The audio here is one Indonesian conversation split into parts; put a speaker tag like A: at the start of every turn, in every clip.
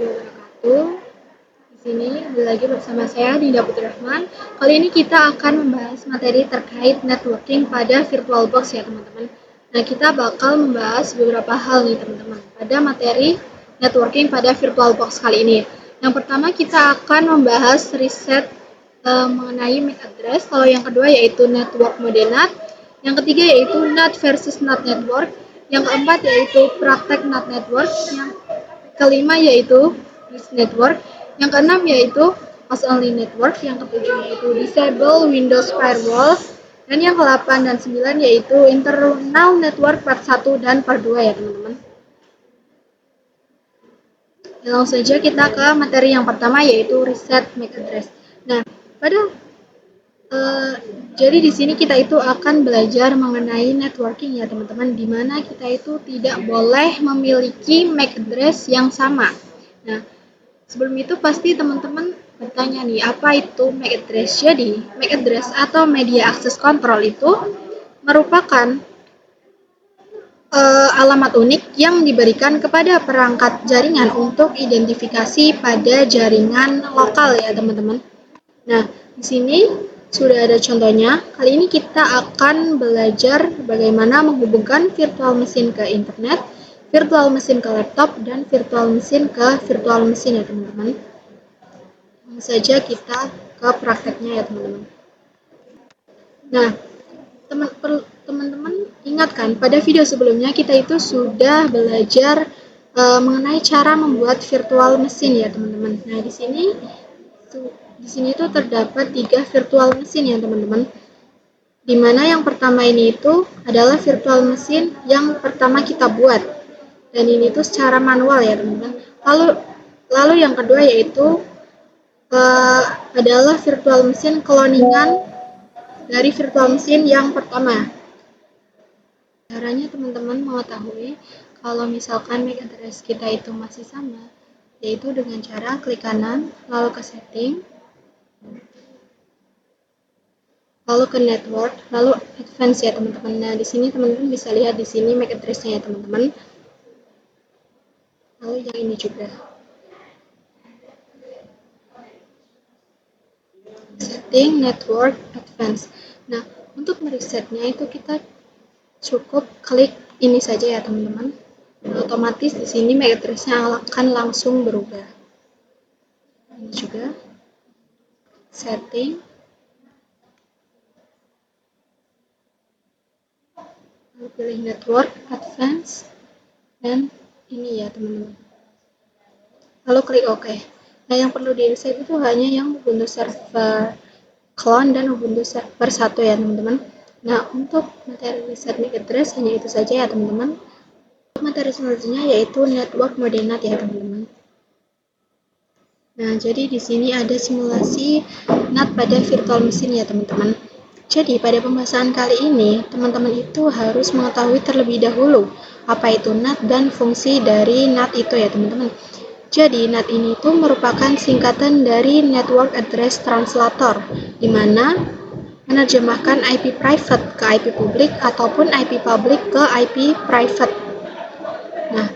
A: wabarakatuh. Di sini lagi bersama saya Dinda Putri Rahman. Kali ini kita akan membahas materi terkait networking pada VirtualBox ya teman-teman. Nah, kita bakal membahas beberapa hal nih teman-teman pada materi networking pada VirtualBox kali ini. Yang pertama kita akan membahas riset mengenai MAC address. Kalau yang kedua yaitu network mode NAT. Yang ketiga yaitu NAT versus NAT network. Yang keempat yaitu praktek NAT network. Yang kelima yaitu RIS network. Yang keenam yaitu host only network. Yang ketujuh yaitu disable Windows firewall. Dan yang ke-8 dan 9 yaitu internal network part 1 dan part 2 ya teman-teman. Langsung saja kita ke materi yang pertama yaitu reset MAC address. Nah, jadi di sini kita itu akan belajar mengenai networking ya teman-teman, di mana kita itu tidak boleh memiliki MAC address yang sama. Nah, sebelum itu pasti teman-teman bertanya nih, apa itu MAC address? Jadi, MAC address atau media access control itu merupakan alamat unik yang diberikan kepada perangkat jaringan untuk identifikasi pada jaringan lokal ya teman-teman. Nah, di sini sudah ada contohnya. Kali ini kita akan belajar bagaimana menghubungkan virtual mesin ke internet, virtual mesin ke laptop, dan virtual mesin ke virtual mesin ya teman-teman. Langsung saja kita ke prakteknya ya teman-teman. Nah, teman-teman ingatkan pada video sebelumnya kita itu sudah belajar mengenai cara membuat virtual mesin ya teman-teman. Nah, di sini itu terdapat 3 virtual mesin ya teman-teman. Dimana yang pertama ini itu adalah virtual mesin yang pertama kita buat. Dan ini tuh secara manual ya teman-teman. Lalu yang kedua yaitu adalah virtual mesin cloningan dari virtual mesin yang pertama. Caranya teman-teman mengetahui kalau misalkan MAC address kita itu masih sama, yaitu dengan cara klik kanan, lalu ke setting, lalu ke network, lalu advance ya teman-teman. Nah, di sini teman-teman bisa lihat di sini MAC address-nya ya teman-teman. Lalu yang ini juga. Setting, network, advance. Nah, untuk meresetnya itu kita cukup klik ini saja ya teman-teman. Otomatis di sini MAC address-nya akan langsung berubah. Ini juga. Setting. Lalu pilih network, advance, dan ini ya teman-teman. Lalu klik OK. Nah, yang perlu di reset itu hanya yang Ubuntu Server Clone dan Ubuntu Server 1 ya teman-teman. Nah, untuk materi reset MAC address hanya itu saja ya teman-teman. Materi selanjutnya yaitu network mode NAT ya teman-teman. Nah, jadi di sini ada simulasi NAT pada virtual mesin ya teman-teman. Jadi pada pembahasan kali ini, teman-teman itu harus mengetahui terlebih dahulu apa itu NAT dan fungsi dari NAT itu ya teman-teman. Jadi NAT ini itu merupakan singkatan dari Network Address Translator, di mana menerjemahkan IP private ke IP publik ataupun IP public ke IP private. Nah,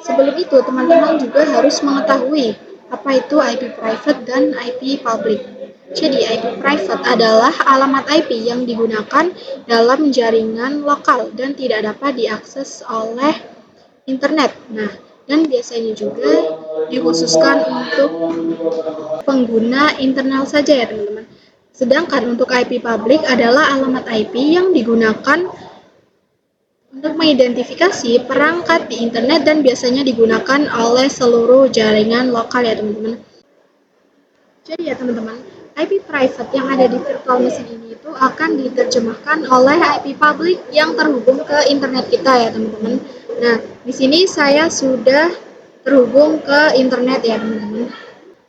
A: sebelum itu teman-teman juga harus mengetahui apa itu IP private dan IP public. Jadi IP private adalah alamat IP yang digunakan dalam jaringan lokal dan tidak dapat diakses oleh internet. Nah, dan biasanya juga dikhususkan untuk pengguna internal saja ya teman-teman. Sedangkan untuk IP public adalah alamat IP yang digunakan untuk mengidentifikasi perangkat di internet dan biasanya digunakan oleh seluruh jaringan lokal ya teman-teman. Jadi ya teman-teman, IP private yang ada di virtual mesin ini itu akan diterjemahkan oleh IP public yang terhubung ke internet kita ya teman-teman. Nah, di sini saya sudah terhubung ke internet ya teman-teman.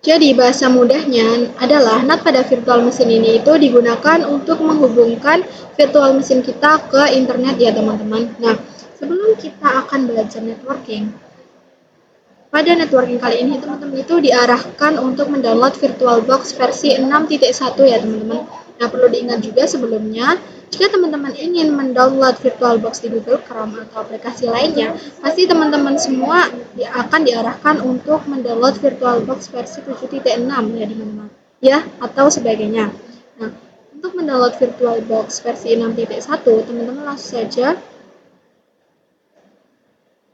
A: Jadi bahasa mudahnya adalah NAT pada virtual mesin ini itu digunakan untuk menghubungkan virtual mesin kita ke internet ya teman-teman. Nah, sebelum kita akan belajar networking, pada networking kali ini teman-teman itu diarahkan untuk mendownload VirtualBox versi 6.1 ya teman-teman. Nah, perlu diingat juga sebelumnya Jika teman-teman ingin mendownload VirtualBox di Google Chrome atau aplikasi lainnya, pasti teman-teman semua akan diarahkan untuk mendownload VirtualBox versi 7.6 ya teman-teman. Ya, atau sebagainya. Nah, untuk mendownload VirtualBox versi 6.1, teman-teman langsung saja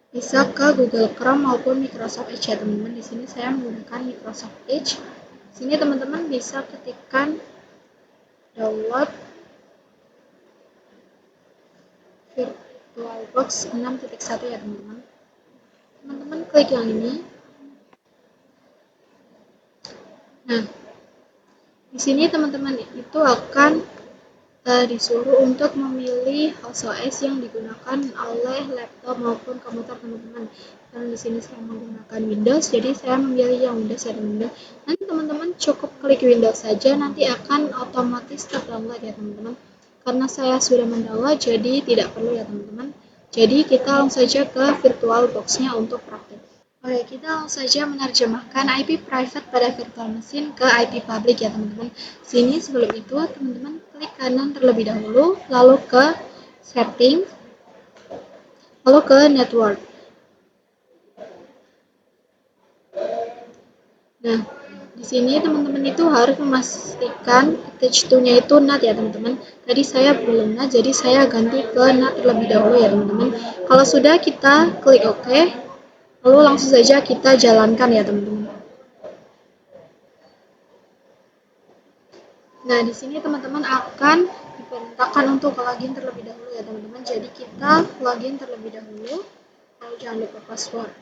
A: bisa ke Google Chrome maupun Microsoft Edge ya teman-teman. Di sini saya menggunakan Microsoft Edge. Di sini teman-teman bisa ketikkan download VirtualBox 6.1 ya teman-teman. Teman-teman klik yang ini. Nah, di sini teman-teman itu akan disuruh untuk memilih host OS yang digunakan oleh laptop maupun komputer teman-teman. Karena di sini saya menggunakan Windows, jadi saya memilih yang Windows ya teman-teman. Nanti teman-teman cukup klik Windows saja, nanti akan otomatis terdownload ya teman-teman. Karena saya sudah mendownload, jadi tidak perlu ya teman-teman. Jadi kita langsung saja ke VirtualBox-nya untuk praktik. Oke, kita langsung saja menerjemahkan IP private pada virtual machine ke IP public ya teman-teman. Sini sebelum itu teman-teman klik kanan terlebih dahulu, lalu ke setting, lalu ke network. Nah, di sini teman-teman itu harus memastikan attach to-nya itu NAT ya teman-teman. Tadi saya belum NAT, jadi saya ganti ke NAT terlebih dahulu ya teman-teman. Kalau sudah, kita klik OK, lalu langsung saja kita jalankan ya teman-teman. Nah, di sini teman-teman akan diperintahkan untuk login terlebih dahulu ya teman-teman. Jadi kita login terlebih dahulu, lalu jangan lupa password.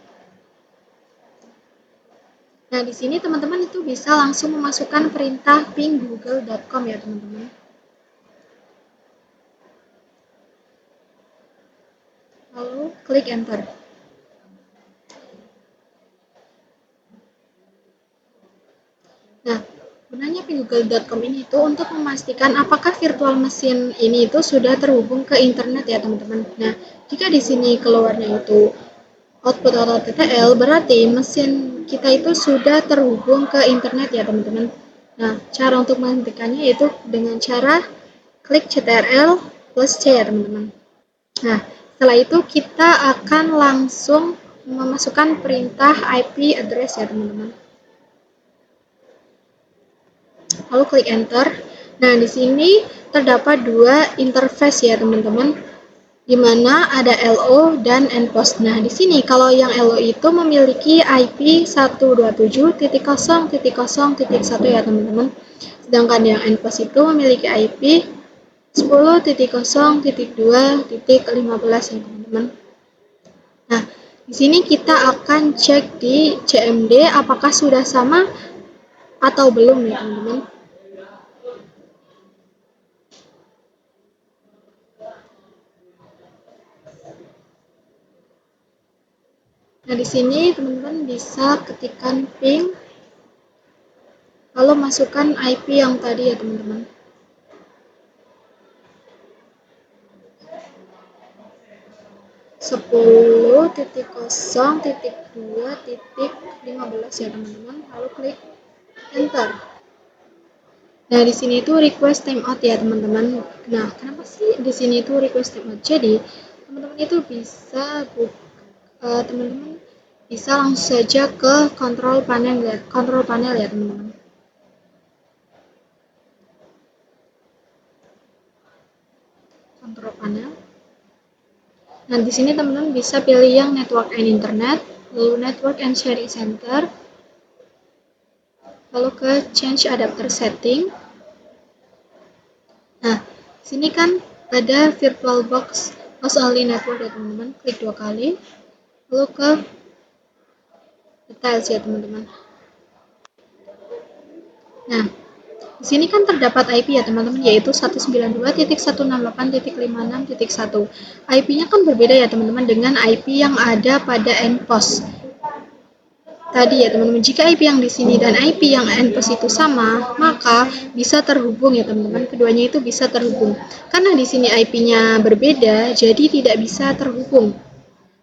A: Nah, di sini teman-teman itu bisa langsung memasukkan perintah ping google.com ya teman-teman. Lalu klik enter. Nah, gunanya pinggoogle.com ini itu untuk memastikan apakah virtual machine ini itu sudah terhubung ke internet ya teman-teman. Nah, jika di sini keluarnya itu output atau TTL, berarti mesin kita itu sudah terhubung ke internet ya teman-teman. Nah, cara untuk menghentikannya yaitu dengan cara klik CTRL plus C ya teman-teman. Nah, setelah itu kita akan langsung memasukkan perintah IP address ya teman-teman. Lalu klik enter. Nah, di sini terdapat dua interface ya teman-teman, di mana ada LO dan endpost. Nah, di sini kalau yang LO itu memiliki IP 127.0.0.1 ya teman-teman. Sedangkan yang endpost itu memiliki IP 10.0.2.15 ya teman-teman. Nah, di sini kita akan cek di CMD apakah sudah sama atau belum ya teman-teman. Nah, di sini teman-teman bisa ketikkan ping, lalu masukkan IP yang tadi ya teman-teman. Sepuluh titik 0.2.15 ya teman-teman, lalu klik enter. Nah, di sini itu request timeout ya teman-teman. Nah, kenapa sih di sini itu request timeout? Jadi, teman-teman itu bisa teman-teman bisa langsung saja ke control panel ya teman-teman. Control panel. Nah, di sini teman-teman bisa pilih yang network and internet, lalu network and sharing center, lalu ke change adapter setting. Nah, sini kan ada VirtualBox host only network ya teman-teman, klik 2 kali, lalu ke details ya teman-teman. Nah, di sini kan terdapat IP ya teman-teman, yaitu 192.168.56.1. IP-nya kan berbeda ya teman-teman dengan IP yang ada pada endpost tadi ya teman-teman. Jika IP yang di sini dan IP yang endpost itu sama, maka bisa terhubung ya teman-teman. Keduanya itu bisa terhubung. Karena di sini IP-nya berbeda, jadi tidak bisa terhubung.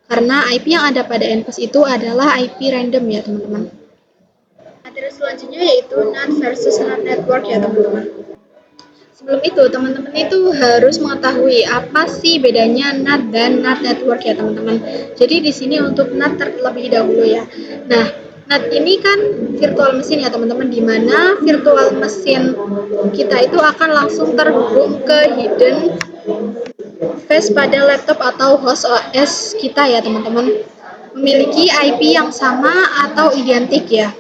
A: Karena IP yang ada pada endpost itu adalah IP random ya teman-teman. Materi selanjutnya yaitu NAT versus NAT network ya teman-teman. Sebelum itu, teman-teman itu harus mengetahui apa sih bedanya NAT dan NAT network ya teman-teman. Jadi di sini untuk NAT terlebih dahulu ya. Nah, NAT ini kan virtual mesin ya teman-teman, di mana virtual mesin kita itu akan langsung terhubung ke hidden face pada laptop atau host OS kita ya teman-teman. Memiliki IP yang sama atau identik ya.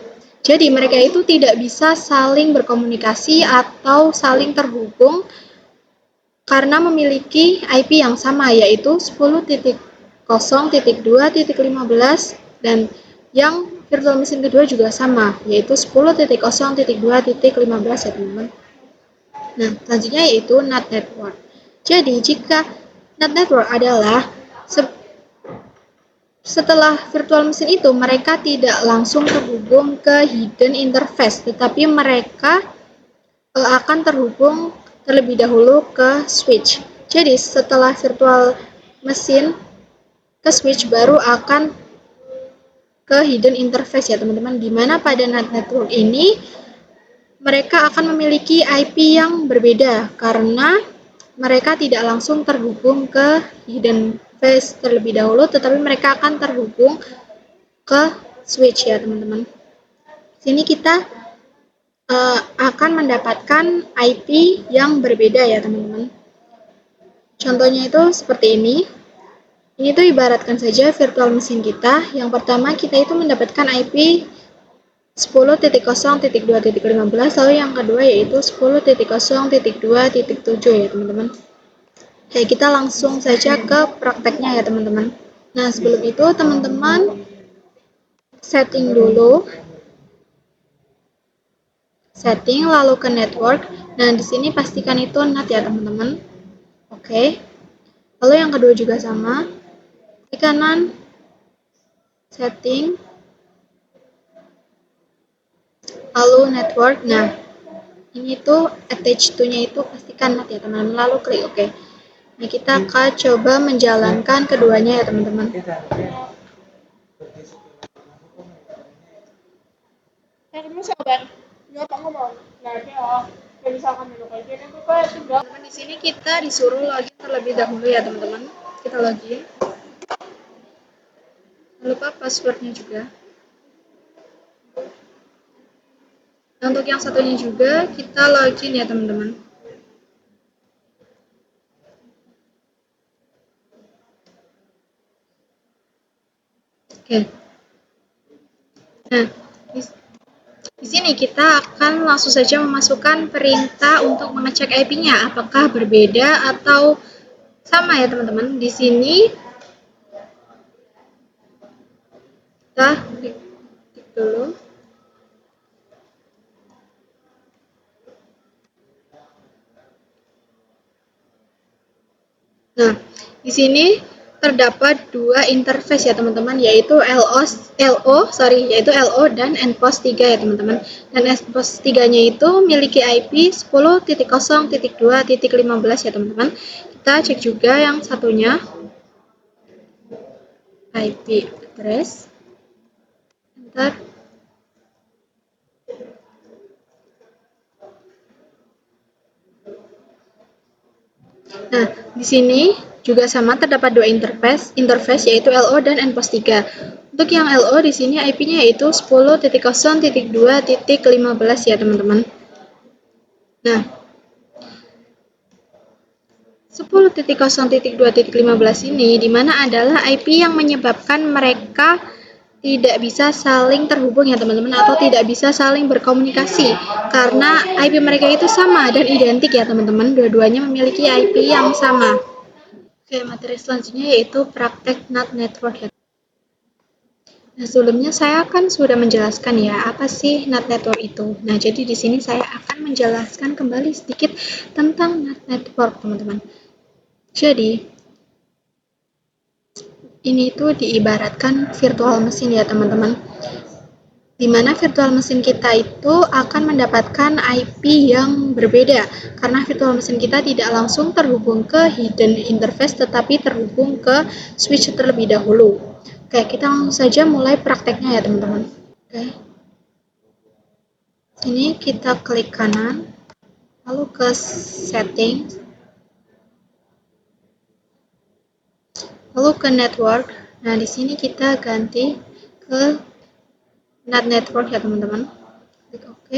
A: Jadi mereka itu tidak bisa saling berkomunikasi atau saling terhubung karena memiliki IP yang sama yaitu 10.0.2.15 dan yang virtual mesin kedua juga sama yaitu 10.0.2.15 ya teman-teman. Nah, selanjutnya yaitu NAT network. Jadi, jika NAT network adalah setelah virtual mesin itu mereka tidak langsung terhubung ke hidden interface, tetapi mereka akan terhubung terlebih dahulu ke switch. Jadi, setelah virtual mesin ke switch baru akan ke hidden interface ya teman-teman, di mana pada NAT network ini mereka akan memiliki IP yang berbeda karena mereka tidak langsung terhubung ke hidden face terlebih dahulu, tetapi mereka akan terhubung ke switch ya teman-teman. Sini kita akan mendapatkan IP yang berbeda ya teman-teman. Contohnya itu seperti ini. Ini tuh ibaratkan saja virtual mesin kita. Yang pertama kita itu mendapatkan IP 10.0.2.15, lalu yang kedua yaitu 10.0.2.7 ya teman-teman. Oke, kita langsung saja ke prakteknya ya teman-teman. Nah, sebelum itu teman-teman setting dulu. Setting lalu ke network. Nah, di sini pastikan itu NAT ya teman-teman. Oke. Lalu yang kedua juga sama. Di kanan setting lalu network. Nah, ini tuh attach to-nya itu pastikan NAT ya teman-teman. Lalu klik OK. Nah, kita akan coba menjalankan keduanya ya teman-teman. Teman-teman, di sini kita disuruh login terlebih dahulu ya teman-teman. Kita login. Jangan lupa passwordnya juga. Nah, untuk yang satunya juga kita login ya teman-teman. Oke. Nah, di sini kita akan langsung saja memasukkan perintah untuk mengecek IP-nya apakah berbeda atau sama ya teman-teman. Di sini kita klik dulu. Nah, di sini terdapat dua interface ya teman-teman, yaitu LO dan NPOS 3 ya teman-teman. Dan NPOS 3-nya itu memiliki IP 10.0.2.15 ya teman-teman. Kita cek juga yang satunya IP address. Enter. Nah, di sini juga sama terdapat dua interface yaitu LO dan NPOS 3. Untuk yang LO di sini IP-nya yaitu 10.0.2.15 ya teman-teman. Nah, 10.0.2.15 ini dimana adalah IP yang menyebabkan mereka tidak bisa saling terhubung ya teman-teman, atau tidak bisa saling berkomunikasi karena IP mereka itu sama dan identik ya teman-teman, dua-duanya memiliki IP yang sama. Oke, materi selanjutnya yaitu praktek NAT network ya. Nah, sebelumnya saya kan sudah menjelaskan ya apa sih NAT network itu. Nah, jadi di sini saya akan menjelaskan kembali sedikit tentang NAT network, teman-teman. Jadi, ini tuh diibaratkan virtual mesin ya teman-teman, di mana virtual mesin kita itu akan mendapatkan IP yang berbeda karena virtual mesin kita tidak langsung terhubung ke hidden interface tetapi terhubung ke switch terlebih dahulu. Oke, kita langsung saja mulai prakteknya ya teman-teman. Oke, sini kita klik kanan. lalu ke setting, lalu ke network. Nah, di sini kita ganti ke NAT network ya teman-teman. Klik OK.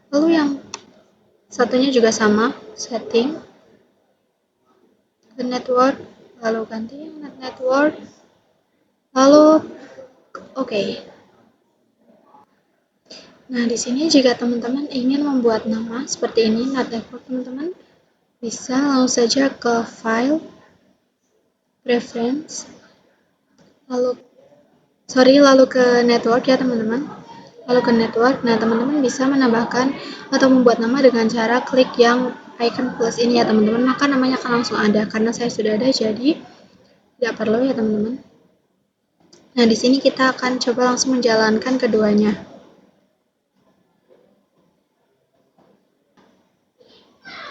A: Lalu yang satunya juga sama, setting, ke network, lalu ganti NAT network, lalu OK. Nah, di sini jika teman-teman ingin membuat nama seperti ini, NAT network, teman-teman bisa langsung saja ke file, preference, lalu ke network ya teman-teman. Lalu ke network, nah teman-teman bisa menambahkan atau membuat nama dengan cara klik yang icon plus ini ya teman-teman, maka namanya akan langsung ada. Karena saya sudah ada, jadi tidak perlu ya teman-teman. Nah, di sini kita akan coba langsung menjalankan keduanya.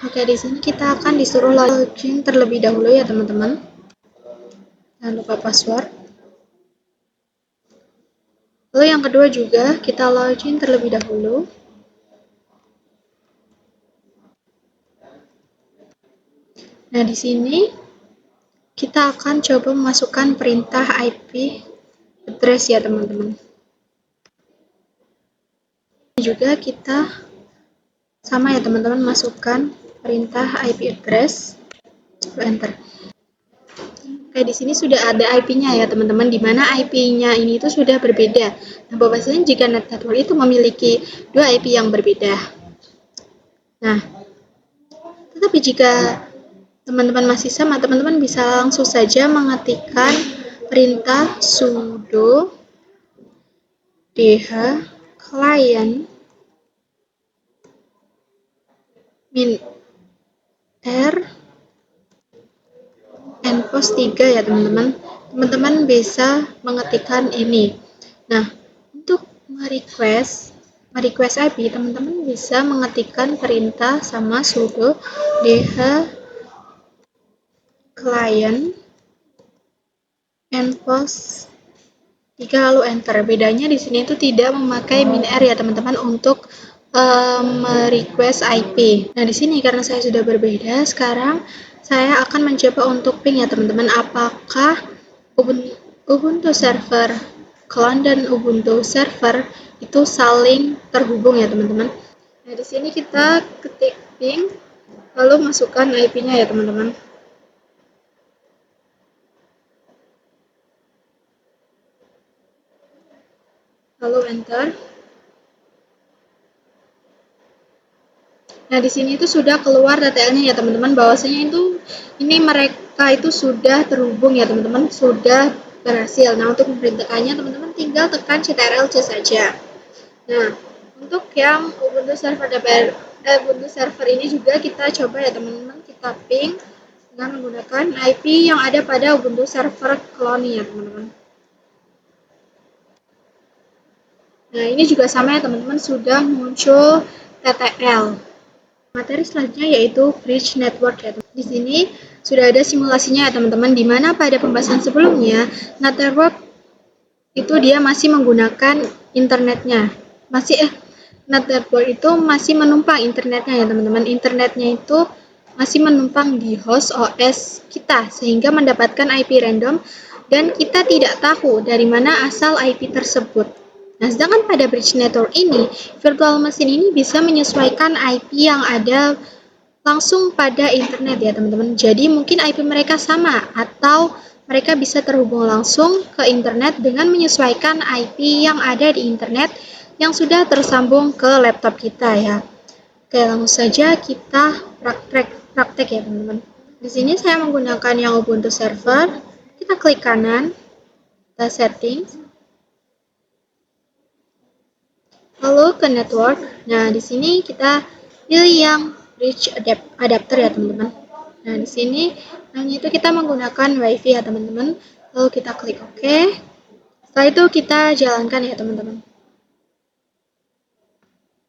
A: Oke, di sini kita akan disuruh login terlebih dahulu ya teman-teman. Jangan lupa password. Lalu yang kedua juga kita login terlebih dahulu. Nah, di sini kita akan coba memasukkan perintah IP address ya teman-teman. Juga kita sama ya teman-teman, masukkan perintah IP address, enter. Oke, di sini sudah ada IP-nya ya teman-teman, di mana IP-nya ini itu sudah berbeda. Nah, bahwasanya jika NAT network itu memiliki dua IP yang berbeda. Nah, tetapi jika teman-teman masih sama, teman-teman bisa langsung saja mengetikkan perintah sudo dh client -r npost 3 ya teman-teman. Teman-teman bisa mengetikkan ini. Nah, untuk merequest IP, teman-teman bisa mengetikkan perintah sama sudo dh client npost 3 lalu enter. Bedanya di sini itu tidak memakai -r ya teman-teman untuk merequest IP. Nah, di sini karena saya sudah berbeda, sekarang saya akan mencoba untuk ping ya teman-teman, apakah Ubuntu server clone dan Ubuntu server itu saling terhubung ya teman-teman. Nah, di sini kita ketik ping, lalu masukkan IP-nya ya teman-teman. Lalu enter. Nah, di sini itu sudah keluar detailnya ya teman-teman, bahwasanya itu ini mereka itu sudah terhubung ya teman-teman, sudah berhasil. Nah, untuk memberitakannya teman-teman tinggal tekan ctrl-c saja. Nah, untuk yang Ubuntu server ini juga kita coba ya teman-teman, kita ping dengan menggunakan IP yang ada pada Ubuntu server clone ya teman-teman. Nah, ini juga sama ya teman-teman, sudah muncul TTL. Materi selanjutnya yaitu Bridge Network ya. Di sini sudah ada simulasinya ya teman-teman, di mana pada pembahasan sebelumnya NAT network itu dia masih menggunakan internetnya. NAT network itu masih menumpang internetnya ya teman-teman. Internetnya itu masih menumpang di host OS kita, sehingga mendapatkan IP random dan kita tidak tahu dari mana asal IP tersebut. Nah, sedangkan pada bridge network ini, virtual machine ini bisa menyesuaikan IP yang ada langsung pada internet ya teman-teman. Jadi mungkin IP mereka sama, atau mereka bisa terhubung langsung ke internet dengan menyesuaikan IP yang ada di internet yang sudah tersambung ke laptop kita ya. Oke, langsung saja kita praktek ya teman-teman. Di sini saya menggunakan yang Ubuntu server. Kita klik kanan, kita settings, lalu ke network. Nah, di sini kita pilih yang bridge adapter ya teman-teman. Nah, di sini namanya itu kita menggunakan WiFi ya teman-teman. Lalu kita klik OK. Setelah itu kita jalankan ya teman-teman.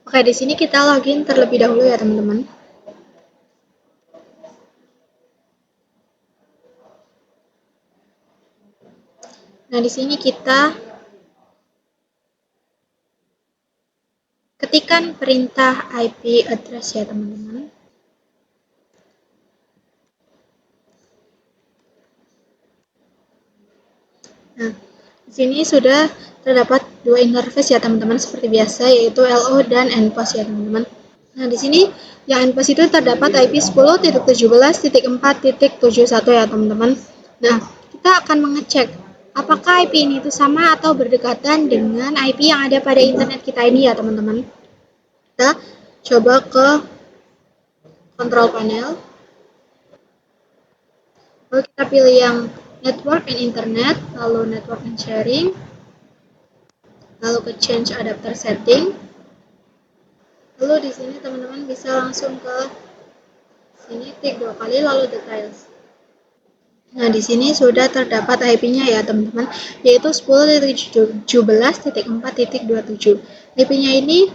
A: Oke, di sini kita login terlebih dahulu ya teman-teman. Nah, di sini kita ketikkan perintah IP address ya teman-teman. Sini sudah terdapat dua interface ya teman-teman seperti biasa, yaitu LO dan NPOS ya teman-teman. Nah, di sini yang NPOS itu terdapat IP 10.17.4.71 ya teman-teman. Nah, kita akan mengecek apakah IP ini itu sama atau berdekatan dengan IP yang ada pada internet kita ini ya teman-teman. Kita coba ke control panel. Lalu kita pilih yang network and internet, lalu network and sharing, lalu ke change adapter setting. Lalu di sini teman-teman bisa langsung ke sini, tik 2 kali lalu details. Nah, di sini sudah terdapat IP-nya ya teman-teman, yaitu 10.17.4.27. IP-nya ini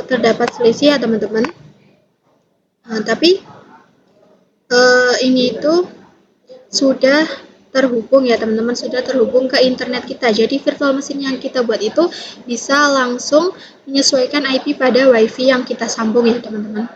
A: terdapat selisih ya teman-teman. Nah, tapi ini itu sudah terhubung ya teman-teman, sudah terhubung ke internet kita. Jadi virtual machine yang kita buat itu bisa langsung menyesuaikan IP pada WiFi yang kita sambung ya teman-teman.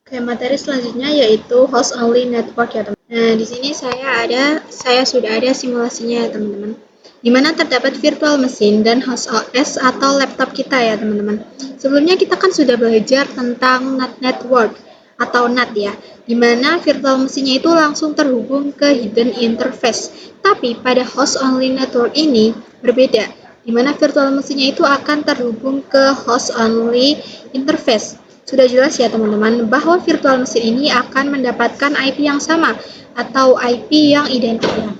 A: Oke, materi selanjutnya yaitu host only network ya teman-teman. Nah, di sini saya sudah ada simulasinya ya teman-teman. Di mana terdapat virtual machine dan host OS atau laptop kita ya teman-teman. Sebelumnya kita kan sudah belajar tentang NAT network atau NAT ya, di mana virtual machine-nya itu langsung terhubung ke hidden interface. Tapi pada host only network ini berbeda, di mana virtual machine-nya itu akan terhubung ke host only interface. Sudah jelas ya teman-teman bahwa virtual machine ini akan mendapatkan IP yang sama atau IP yang identik ya.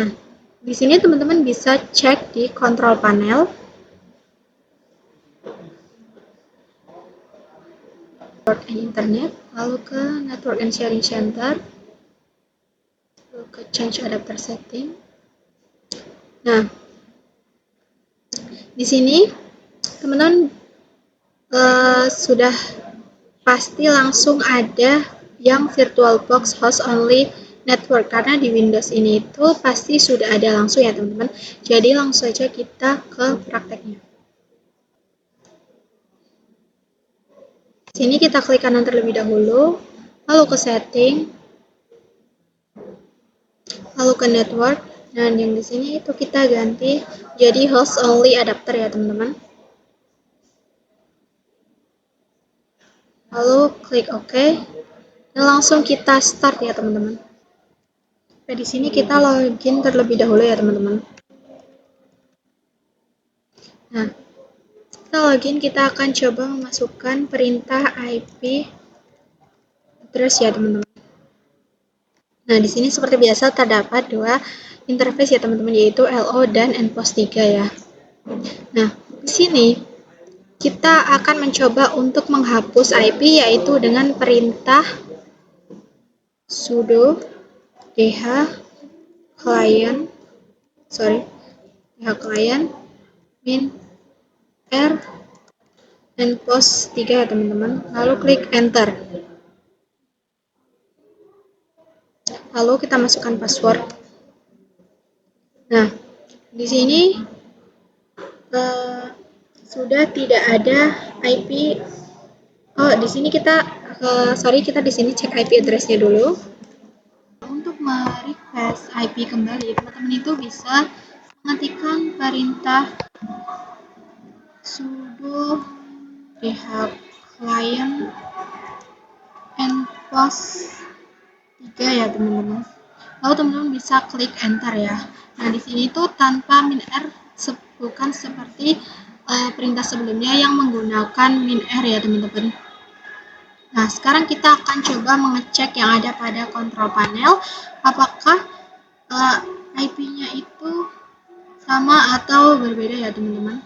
A: Nah, di sini teman-teman bisa cek di control panel. Network and internet, lalu ke network and sharing center, lalu ke change adapter setting. Nah, di sini teman-teman sudah pasti langsung ada yang VirtualBox host only network, karena di Windows ini itu pasti sudah ada langsung ya teman-teman. Jadi langsung saja kita ke prakteknya. Sini kita klik kanan terlebih dahulu, lalu ke setting, lalu ke network, dan yang di sini itu kita ganti jadi host only adapter ya teman-teman. Lalu klik OK, dan langsung kita start ya teman-teman. Nah, di sini kita login terlebih dahulu ya teman-teman. Nah, kita login, kita akan coba memasukkan perintah IP address ya teman-teman. Nah, di sini seperti biasa terdapat dua interface ya teman-teman, yaitu LO dan NPOS 3 ya. Nah, di sini kita akan mencoba untuk menghapus IP yaitu dengan perintah sudo dh client min r NPOS 3 ya teman-teman, lalu klik enter. Lalu kita masukkan password. Nah, di sini sudah tidak ada IP. Oh, di sini kita kita di sini cek IP address-nya dulu. Untuk merequest IP kembali, teman-teman itu bisa mengetikkan perintah sudo dh client npos 3 ya teman-teman. Lalu teman-teman bisa klik enter ya. Nah, di sini tuh tanpa min r, bukan seperti perintah sebelumnya yang menggunakan min r ya teman-teman. Nah, sekarang kita akan coba mengecek yang ada pada control panel, apakah IP-nya itu sama atau berbeda ya teman-teman.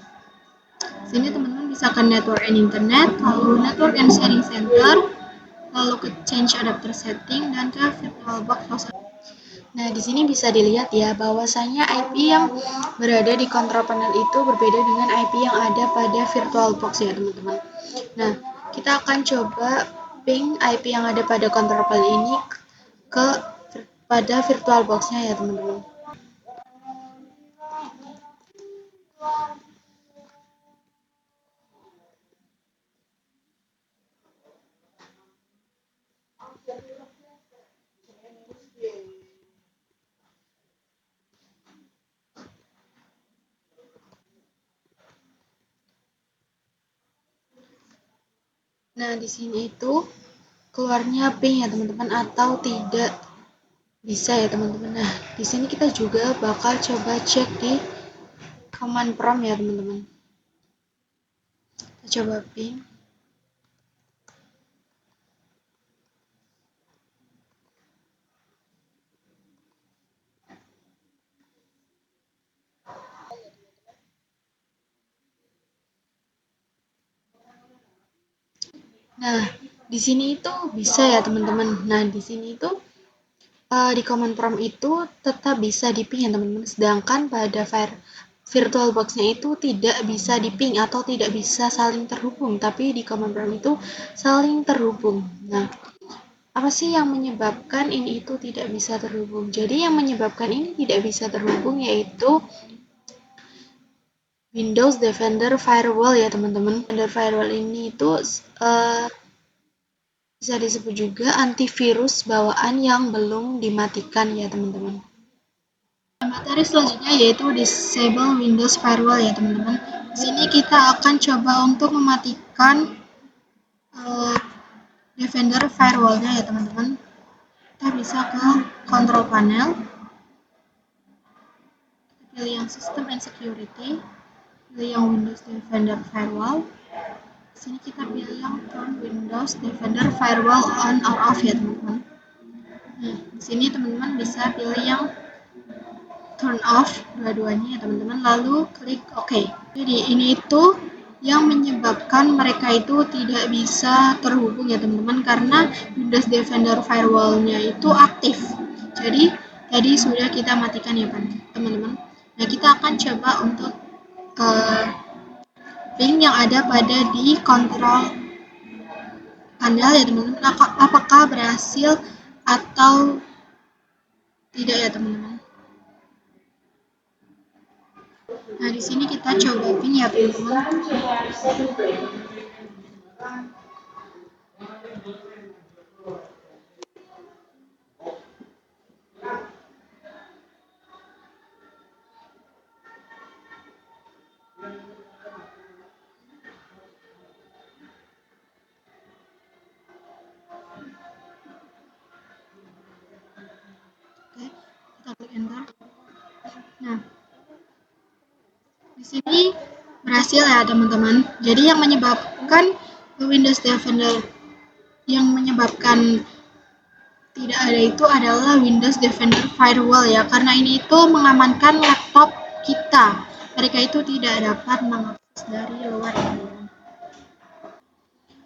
A: Sini teman-teman bisa ke network and internet, lalu network and sharing center, lalu ke change adapter setting, dan ke VirtualBox host. Nah, di sini bisa dilihat ya bahwasanya IP yang berada di control panel itu berbeda dengan IP yang ada pada VirtualBox ya teman-teman. Nah, kita akan coba ping IP yang ada pada control panel ini pada VirtualBox-nya ya teman-teman. Nah, di sini itu keluarnya pink ya teman-teman atau tidak bisa ya teman-teman. Nah, di sini kita juga bakal coba cek di command prompt ya teman-teman. Kita coba ping. Nah, di sini itu bisa ya teman-teman. Nah, di sini itu di command prompt itu tetap bisa di ping ya teman-teman. Sedangkan pada VirtualBox-nya itu tidak bisa di ping atau tidak bisa saling terhubung. Tapi di command prompt itu saling terhubung. Nah, apa sih yang menyebabkan ini itu tidak bisa terhubung? Jadi yang menyebabkan ini tidak bisa terhubung yaitu Windows Defender Firewall ya teman-teman. Defender Firewall ini itu bisa disebut juga antivirus bawaan yang belum dimatikan ya teman-teman. Materi selanjutnya yaitu disable Windows Firewall ya teman-teman. Di sini kita akan coba untuk mematikan Defender Firewall-nya ya teman-teman. Kita bisa ke control panel, pilih yang System and Security, pilih yang Windows Defender Firewall. Di sini kita pilih yang Turn Windows Defender Firewall on or off ya teman-teman. Nah, di sini teman-teman bisa pilih yang turn off dua-duanya ya teman-teman, lalu klik OK. Jadi ini itu yang menyebabkan mereka itu tidak bisa terhubung ya teman-teman, karena Windows Defender Firewall-nya itu aktif. Jadi tadi sudah kita matikan ya teman-teman. Nah, kita akan coba untuk ping yang ada pada di kontrol panel ya teman-teman, apakah berhasil atau tidak ya teman-teman. Nah, di sini kita coba ping ya teman-teman. Oke, kita klik enter. Nah, di sini berhasil ya teman-teman. Jadi yang menyebabkan Windows Defender yang menyebabkan tidak ada itu adalah Windows Defender Firewall ya, karena ini itu mengamankan laptop kita. Mereka itu tidak dapat mengakses dari luar.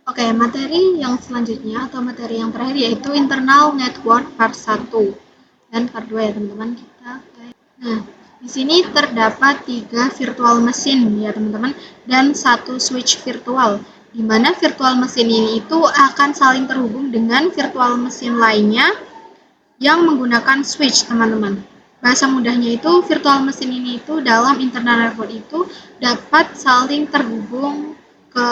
A: Oke, materi yang selanjutnya atau materi yang terakhir yaitu internal network part 1 dan part 2 ya teman-teman. Nah, di sini terdapat 3 virtual machine ya teman-teman dan 1 switch virtual, di mana virtual machine ini itu akan saling terhubung dengan virtual machine lainnya yang menggunakan switch teman-teman. Bahasa mudahnya itu virtual machine ini itu dalam internal network itu dapat saling terhubung ke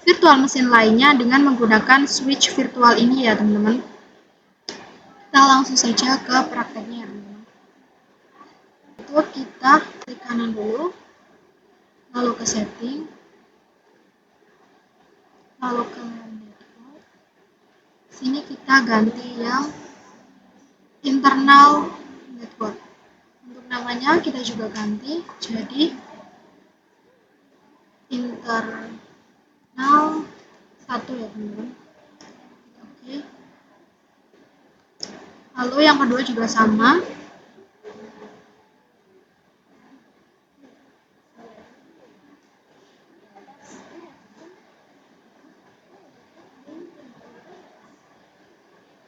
A: virtual machine lainnya dengan menggunakan switch virtual ini ya teman-teman. Kita langsung saja ke prakteknya ya teman-teman. Itu kita klik kanan dulu, lalu ke setting, lalu ke network. Sini kita ganti yang internal network. Untuk namanya kita juga ganti jadi internal 1 ya teman-teman. Oke. Lalu yang kedua juga sama.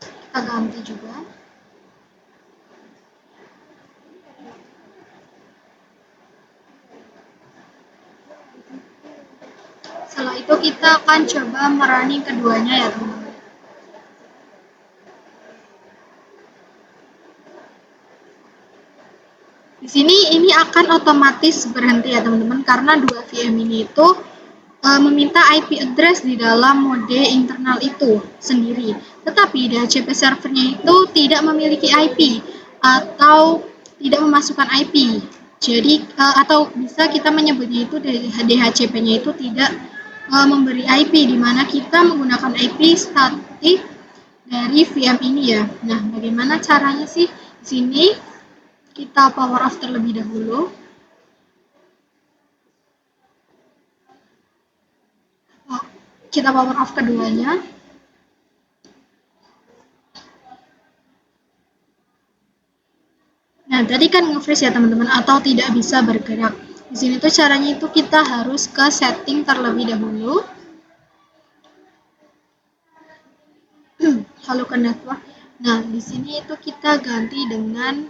A: Kita ganti juga. Setelah itu kita akan coba merunning keduanya ya teman-teman. Di sini ini akan otomatis berhenti ya teman-teman, karena dua VM ini itu meminta IP address di dalam mode internal itu sendiri. Tetapi DHCP servernya itu tidak memiliki IP atau tidak memasukkan IP. Jadi atau bisa kita menyebutnya itu DHCP-nya itu tidak memberi IP, di mana kita menggunakan IP statik dari VM ini ya. Nah, bagaimana caranya sih? Di sini kita power off terlebih dahulu. Kita power off keduanya. Nah, tadi kan nge-freeze ya teman-teman, atau tidak bisa bergerak. Di sini tuh caranya itu kita harus ke setting terlebih dahulu. Lalu ke network. Nah, di sini itu kita ganti dengan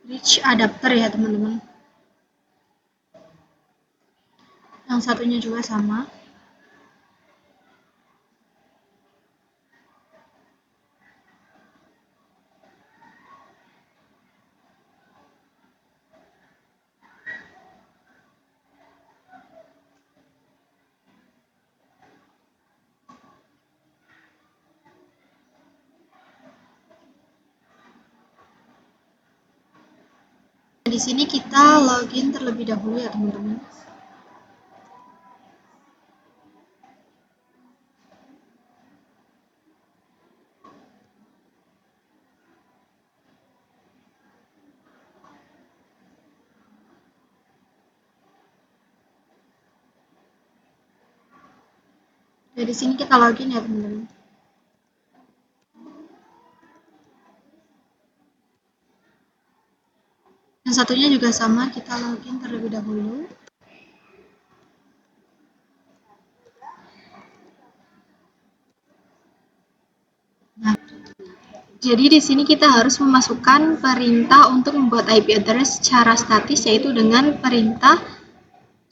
A: bridge adapter ya teman-teman. Yang satunya juga sama. Di sini kita login terlebih dahulu ya teman-teman. Nah, di sini kita login ya teman-teman. Yang satunya juga sama, kita login terlebih dahulu. Nah, jadi di sini kita harus memasukkan perintah untuk membuat IP address secara statis, yaitu dengan perintah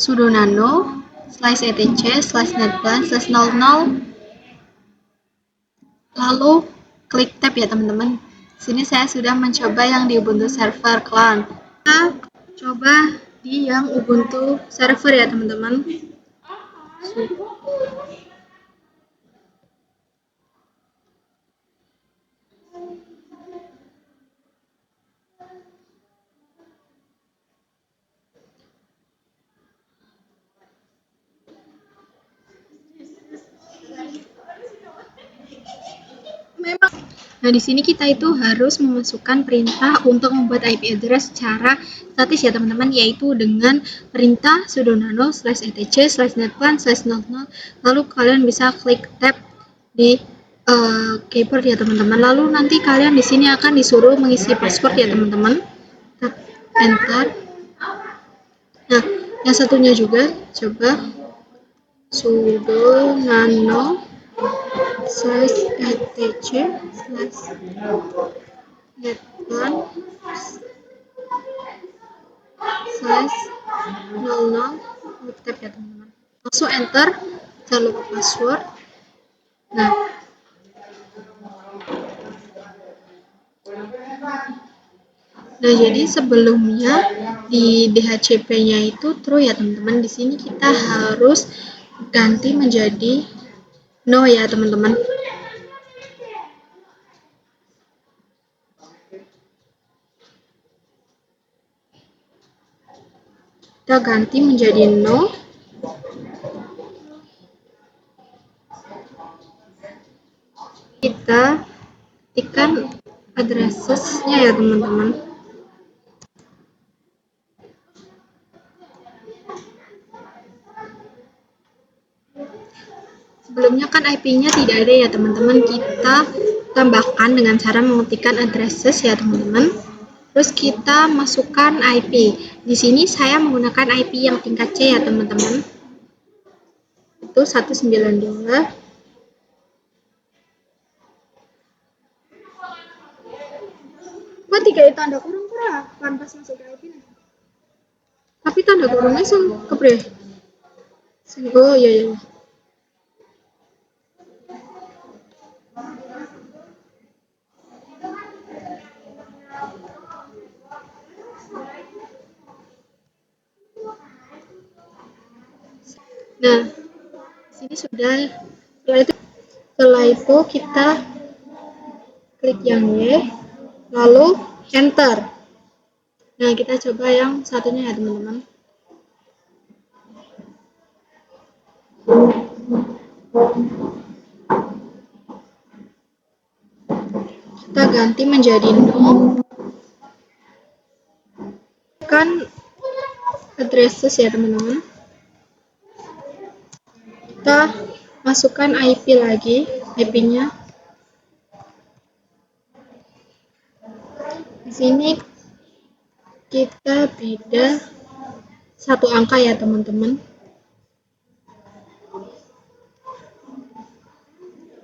A: sudo nano /etc/netplan/00, lalu klik tab ya teman-teman. Sini saya sudah mencoba yang di Ubuntu Server Clan. Kita coba di yang Ubuntu Server ya teman-teman. Nah, di sini kita itu harus memasukkan perintah untuk membuat IP address secara statis ya teman-teman, yaitu dengan perintah sudo nano /etc/netplan/00, lalu kalian bisa klik tab di keyboard ya teman-teman. Lalu nanti kalian di sini akan disuruh mengisi password ya teman-teman. Tab enter. Nah, yang satunya juga coba sudo nano /etc/netplan/00, tab ya teman-teman. Langsung enter, jangan lupa password. Nah, jadi sebelumnya di DHCP-nya itu true ya teman-teman. Di sini kita harus ganti menjadi no ya teman-teman. Kita ganti menjadi no. Kita ketikkan addressesnya ya teman-teman. Sebelumnya kan IP-nya tidak ada ya teman-teman, kita tambahkan dengan cara mengetikkan addresses ya teman-teman. Terus kita masukkan IP. Di sini saya menggunakan IP yang tingkat C ya teman-teman. Itu 192. Kok tiga tanda kurung kurang pantas masuk ke IP nih. Tapi tanda kurungnya sing kebre. Oh iya iya. Nah, sini sudah. Setelah itu kita klik yang Y, lalu enter. Nah, kita coba yang satunya ya teman-teman. Kita ganti menjadi no. Kan addresses ya teman-teman. Kita masukkan IP lagi, IP-nya. Di sini kita beda satu angka ya teman-teman.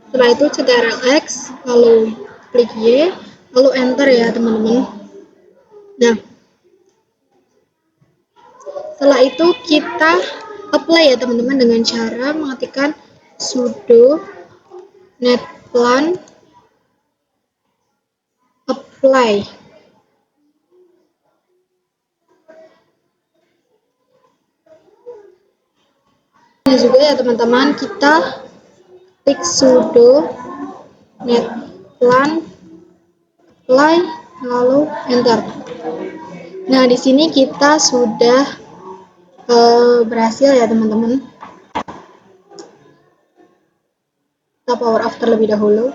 A: Setelah itu CTRL X, lalu klik Y, lalu enter ya teman-teman. Nah, setelah itu kita apply ya teman-teman dengan cara mengetikkan sudo netplan apply. Ini juga ya teman-teman, kita klik sudo netplan apply lalu enter. Nah, di sini kita sudah berhasil ya teman-teman. Kita power off terlebih dahulu.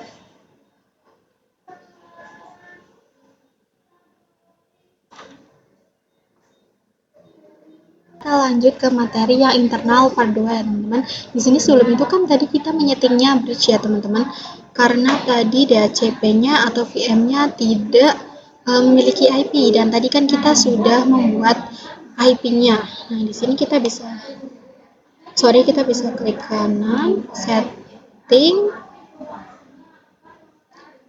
A: Kita lanjut ke materi yang internal part 2 ya teman-teman. Di sini sebelum itu kan tadi kita menyetingnya bridge ya teman-teman. Karena tadi DHCP-nya atau VM-nya tidak memiliki IP dan tadi kan kita sudah membuat IP-nya. Nah, di sini kita bisa klik kanan, setting,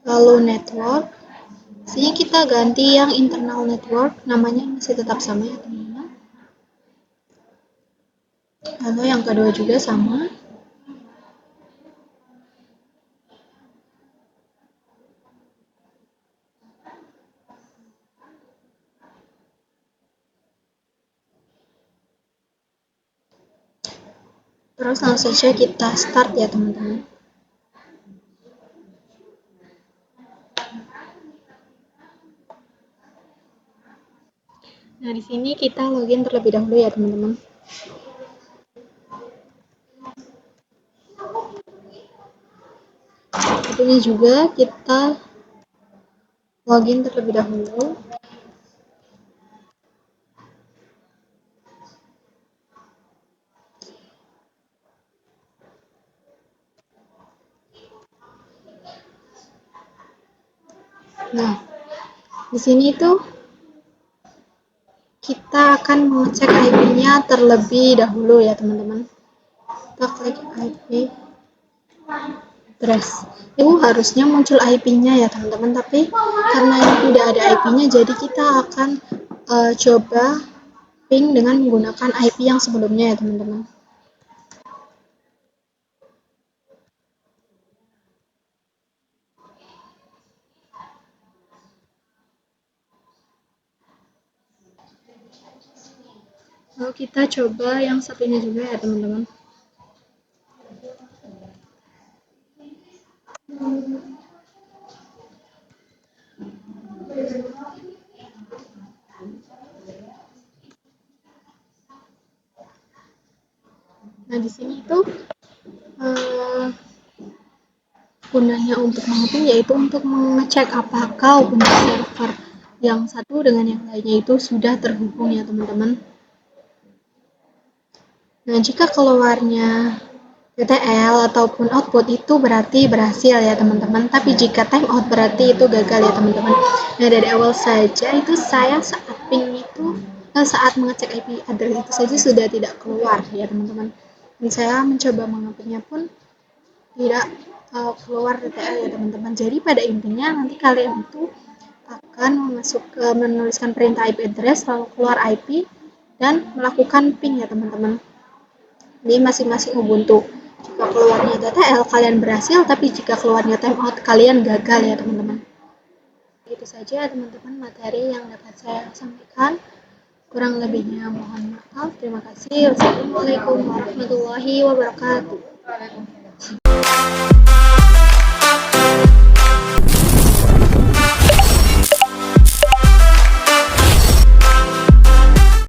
A: lalu network. Di sini kita ganti yang internal network, namanya masih tetap sama ya teman-teman. Lalu yang kedua juga sama. Terus langsung saja kita start ya teman-teman. Nah, di sini kita login terlebih dahulu ya teman-teman. Ini juga kita login terlebih dahulu. Nah, di sini tuh kita akan mengecek IP-nya terlebih dahulu ya teman-teman. Kita klik IP address. Itu harusnya muncul IP-nya ya teman-teman, tapi karena ini tidak ada IP-nya, jadi kita akan coba ping dengan menggunakan IP yang sebelumnya ya teman-teman. Lalu kita coba yang satunya juga ya teman-teman. Nah, di sini itu gunanya untuk mengeping yaitu untuk mengecek apakah Ubuntu server yang satu dengan yang lainnya itu sudah terhubung ya teman-teman. Nah, jika keluarnya TTL ataupun output itu berarti berhasil ya teman-teman, tapi jika timeout berarti itu gagal ya teman-teman. Nah, dari awal saja itu saya saat ping itu saat mengecek IP address itu saja sudah tidak keluar ya teman-teman. Dan saya mencoba mengepingnya pun tidak keluar TTL ya teman-teman. Jadi pada intinya nanti kalian itu akan menuliskan perintah IP address lalu keluar IP dan melakukan ping ya teman-teman di masing-masing Ubuntu. Jika keluarnya TTL kalian berhasil, tapi jika keluarnya timeout kalian gagal ya teman-teman. Itu saja teman-teman materi yang dapat saya sampaikan. Kurang lebihnya mohon maaf. Terima kasih. Wassalamualaikum warahmatullahi wabarakatuh.